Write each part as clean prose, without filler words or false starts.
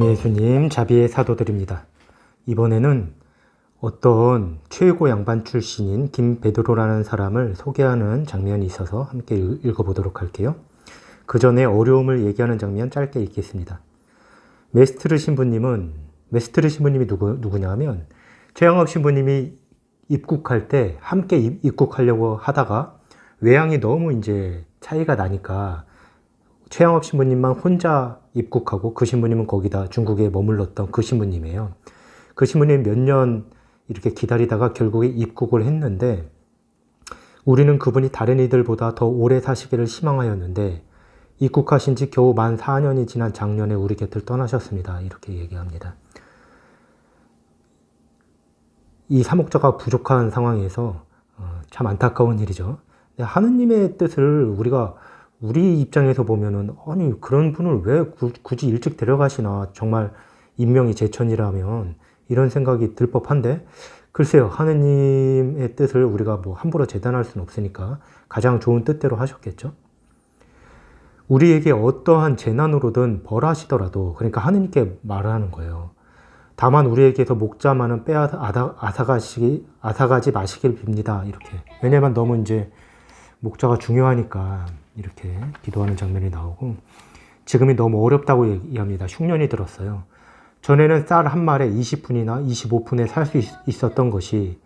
참 예수님 자비의 사도들입니다. 이번에는 어떤 최고 양반 출신인 김베드로라는 사람을 소개하는 장면이 있어서 함께 읽어보도록 할게요. 그 전에 어려움을 얘기하는 장면 짧게 읽겠습니다. 메스트르 신부님이 누구냐 하면 최양업 신부님이 입국할 때 함께 입국하려고 하다가 외양이 너무 이제 차이가 나니까 최양업 신부님만 혼자 입국하고 그 신부님은 거기다 중국에 머물렀던 그 신부님이에요. 그 신부님 몇 년 이렇게 기다리다가 결국에 입국을 했는데 우리는 그분이 다른 이들보다 더 오래 사시기를 희망하였는데 입국하신 지 겨우 만 4년이 지난 작년에 우리 곁을 떠나셨습니다. 이렇게 얘기합니다. 이 사목자가 부족한 상황에서 참 안타까운 일이죠. 하느님의 뜻을 우리 입장에서 보면은 아니 그런 분을 왜 굳이 일찍 데려가시나, 정말 인명이 제천이라면 이런 생각이 들 법한데, 글쎄요, 하느님의 뜻을 우리가 뭐 함부로 재단할 수는 없으니까 가장 좋은 뜻대로 하셨겠죠. 우리에게 어떠한 재난으로든 벌하시더라도, 그러니까 하느님께 말하는 거예요. 다만 우리에게서 목자만은 앗아가지 마시길 빕니다. 이렇게. 왜냐면 너무 이제 목자가 중요하니까 이렇게 기도하는 장면이 나오고, 지금이 너무 어렵다고 얘기합니다. 흉년이 들었어요. 전에는 쌀 한 말에 20푼이나 25푼에 살 수 있었던 것이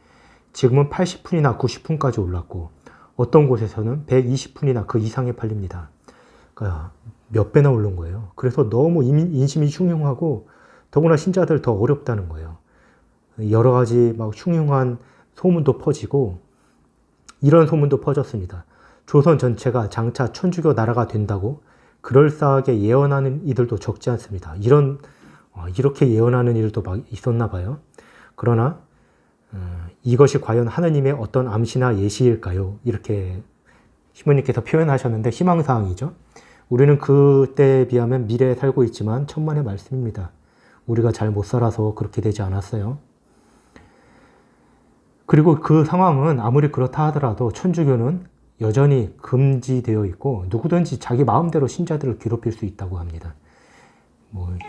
지금은 80푼이나 90푼까지 올랐고 어떤 곳에서는 120푼이나 그 이상에 팔립니다. 그러니까 몇 배나 오른 거예요. 그래서 너무 인심이 흉흉하고 더구나 신자들 더 어렵다는 거예요. 여러 가지 막 흉흉한 소문도 퍼지고, 이런 소문도 퍼졌습니다. 조선 전체가 장차 천주교 나라가 된다고 그럴싸하게 예언하는 이들도 적지 않습니다. 이렇게 예언하는 일도 막 있었나 봐요. 그러나 이것이 과연 하느님의 어떤 암시나 예시일까요? 이렇게 신부님께서 표현하셨는데 희망사항이죠. 우리는 그때에 비하면 미래에 살고 있지만 천만의 말씀입니다. 우리가 잘 못 살아서 그렇게 되지 않았어요. 그리고 그 상황은 아무리 그렇다 하더라도 천주교는 여전히 금지되어 있고 누구든지 자기 마음대로 신자들을 괴롭힐 수 있다고 합니다.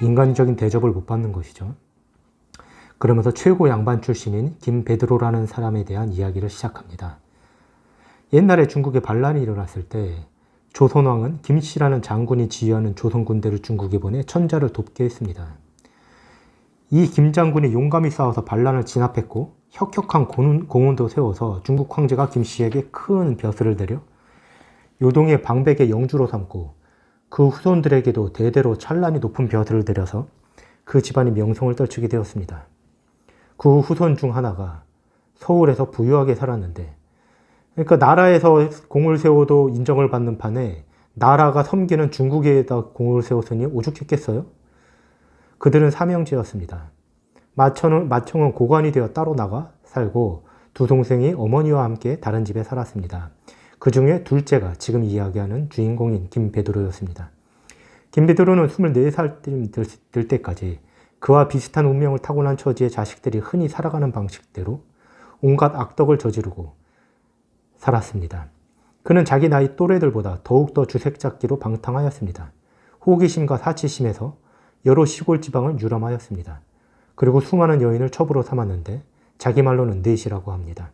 인간적인 대접을 못 받는 것이죠. 그러면서 최고 양반 출신인 김베드로라는 사람에 대한 이야기를 시작합니다. 옛날에 중국에 반란이 일어났을 때 조선왕은 김씨라는 장군이 지휘하는 조선 군대를 중국에 보내 천자를 돕게 했습니다. 이 김 장군이 용감히 싸워서 반란을 진압했고 혁혁한 공원도 세워서 중국 황제가 김씨에게 큰 벼슬을 내려 요동의 방백의 영주로 삼고 그 후손들에게도 대대로 찬란히 높은 벼슬을 내려서 그 집안이 명성을 떨치게 되었습니다. 그 후손 중 하나가 서울에서 부유하게 살았는데, 그러니까 나라에서 공을 세워도 인정을 받는 판에 나라가 섬기는 중국에다 공을 세웠으니 오죽했겠어요? 그들은 삼형제였습니다. 맏형은 고관이 되어 따로 나가 살고 두 동생이 어머니와 함께 다른 집에 살았습니다. 그 중에 둘째가 지금 이야기하는 주인공인 김베드로였습니다. 김베드로는 24살 될 때까지 그와 비슷한 운명을 타고난 처지의 자식들이 흔히 살아가는 방식대로 온갖 악덕을 저지르고 살았습니다. 그는 자기 나이 또래들보다 더욱더 주색잡기로 방탕하였습니다. 호기심과 사치심에서 여러 시골 지방을 유람하였습니다. 그리고 수많은 여인을 첩으로 삼았는데 자기 말로는 넷이라고 합니다.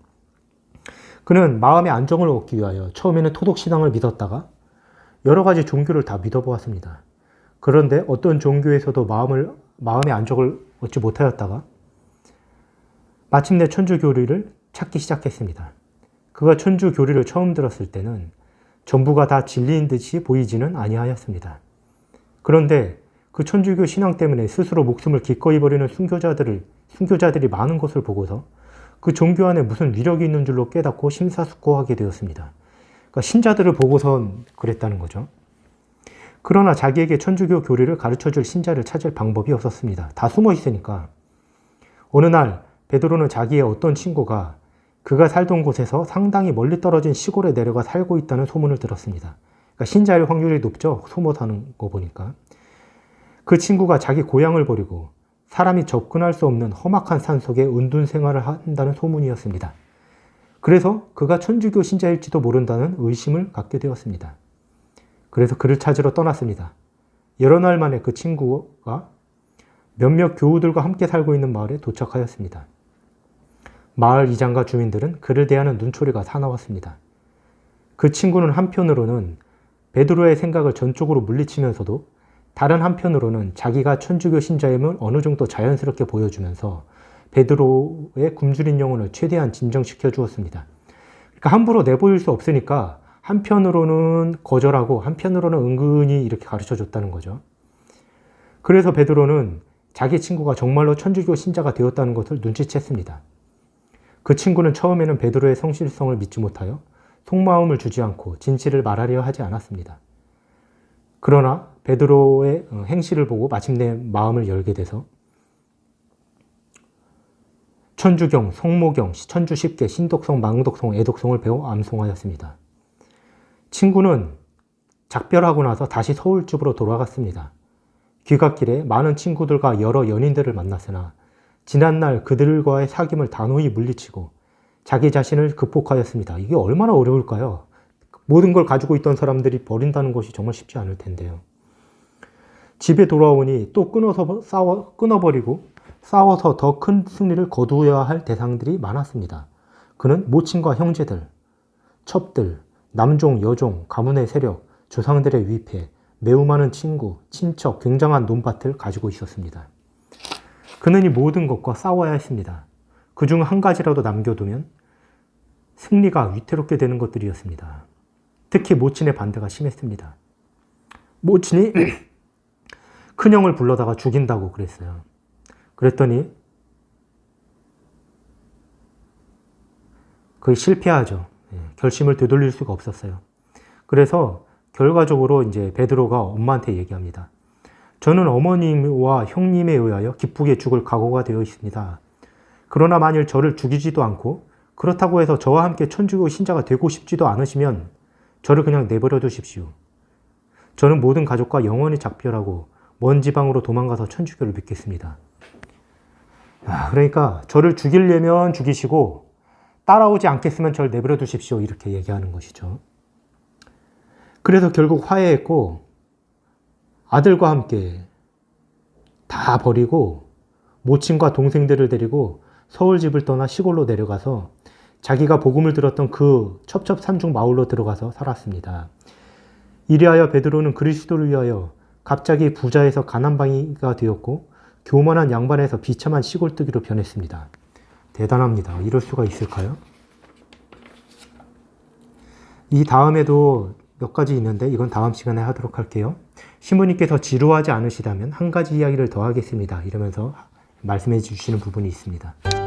그는 마음의 안정을 얻기 위하여 처음에는 토독신앙을 믿었다가 여러 가지 종교를 다 믿어보았습니다. 그런데 어떤 종교에서도 마음의 안정을 얻지 못하였다가 마침내 천주교리를 찾기 시작했습니다. 그가 천주교리를 처음 들었을 때는 전부가 다 진리인 듯이 보이지는 아니하였습니다. 그런데 그 천주교 신앙 때문에 스스로 목숨을 기꺼이 버리는 순교자들이 많은 것을 보고서 그 종교 안에 무슨 위력이 있는 줄로 깨닫고 심사숙고하게 되었습니다. 그러니까 신자들을 보고선 그랬다는 거죠. 그러나 자기에게 천주교 교리를 가르쳐줄 신자를 찾을 방법이 없었습니다. 다 숨어 있으니까. 어느 날 베드로는 자기의 어떤 친구가 그가 살던 곳에서 상당히 멀리 떨어진 시골에 내려가 살고 있다는 소문을 들었습니다. 그러니까 신자일 확률이 높죠. 숨어 사는 거 보니까. 그 친구가 자기 고향을 버리고 사람이 접근할 수 없는 험악한 산속에 은둔 생활을 한다는 소문이었습니다. 그래서 그가 천주교 신자일지도 모른다는 의심을 갖게 되었습니다. 그래서 그를 찾으러 떠났습니다. 여러 날 만에 그 친구가 몇몇 교우들과 함께 살고 있는 마을에 도착하였습니다. 마을 이장과 주민들은 그를 대하는 눈초리가 사나웠습니다. 그 친구는 한편으로는 베드로의 생각을 전적으로 물리치면서도 다른 한편으로는 자기가 천주교 신자임을 어느 정도 자연스럽게 보여주면서 베드로의 굶주린 영혼을 최대한 진정시켜 주었습니다. 그러니까 함부로 내보일 수 없으니까 한편으로는 거절하고 한편으로는 은근히 이렇게 가르쳐 줬다는 거죠. 그래서 베드로는 자기 친구가 정말로 천주교 신자가 되었다는 것을 눈치챘습니다. 그 친구는 처음에는 베드로의 성실성을 믿지 못하여 속마음을 주지 않고 진실을 말하려 하지 않았습니다. 그러나 베드로의 행실을 보고 마침내 마음을 열게 돼서 천주경, 성모경, 천주십계, 신독성, 망독성, 애독성을 배워 암송하였습니다. 친구는 작별하고 나서 다시 서울집으로 돌아갔습니다. 귀갓길에 많은 친구들과 여러 연인들을 만났으나 지난날 그들과의 사귐을 단호히 물리치고 자기 자신을 극복하였습니다. 이게 얼마나 어려울까요? 모든 걸 가지고 있던 사람들이 버린다는 것이 정말 쉽지 않을 텐데요. 집에 돌아오니 또 끊어버리고 싸워서 더 큰 승리를 거두어야 할 대상들이 많았습니다. 그는 모친과 형제들, 첩들, 남종, 여종, 가문의 세력, 조상들의 위패, 매우 많은 친구, 친척, 굉장한 논밭을 가지고 있었습니다. 그는 이 모든 것과 싸워야 했습니다. 그중 한 가지라도 남겨두면 승리가 위태롭게 되는 것들이었습니다. 특히 모친의 반대가 심했습니다. 모친이 큰형을 불러다가 죽인다고 그랬어요. 그랬더니 거의 실패하죠. 결심을 되돌릴 수가 없었어요. 그래서 결과적으로 이제 베드로가 엄마한테 얘기합니다. 저는 어머님과 형님에 의하여 기쁘게 죽을 각오가 되어 있습니다. 그러나 만일 저를 죽이지도 않고 그렇다고 해서 저와 함께 천주교 신자가 되고 싶지도 않으시면 저를 그냥 내버려 두십시오. 저는 모든 가족과 영원히 작별하고 먼 지방으로 도망가서 천주교를 믿겠습니다. 그러니까 저를 죽이려면 죽이시고 따라오지 않겠으면 저를 내버려 두십시오. 이렇게 얘기하는 것이죠. 그래서 결국 화해했고 아들과 함께 다 버리고 모친과 동생들을 데리고 서울집을 떠나 시골로 내려가서 자기가 복음을 들었던 그 첩첩산중 마을로 들어가서 살았습니다. 이리하여 베드로는 그리스도를 위하여 갑자기 부자에서 가난방이가 되었고 교만한 양반에서 비참한 시골뜨기로 변했습니다. 대단합니다. 이럴 수가 있을까요? 이 다음에도 몇 가지 있는데 이건 다음 시간에 하도록 할게요. 신부님께서 지루하지 않으시다면 한 가지 이야기를 더 하겠습니다. 이러면서 말씀해 주시는 부분이 있습니다.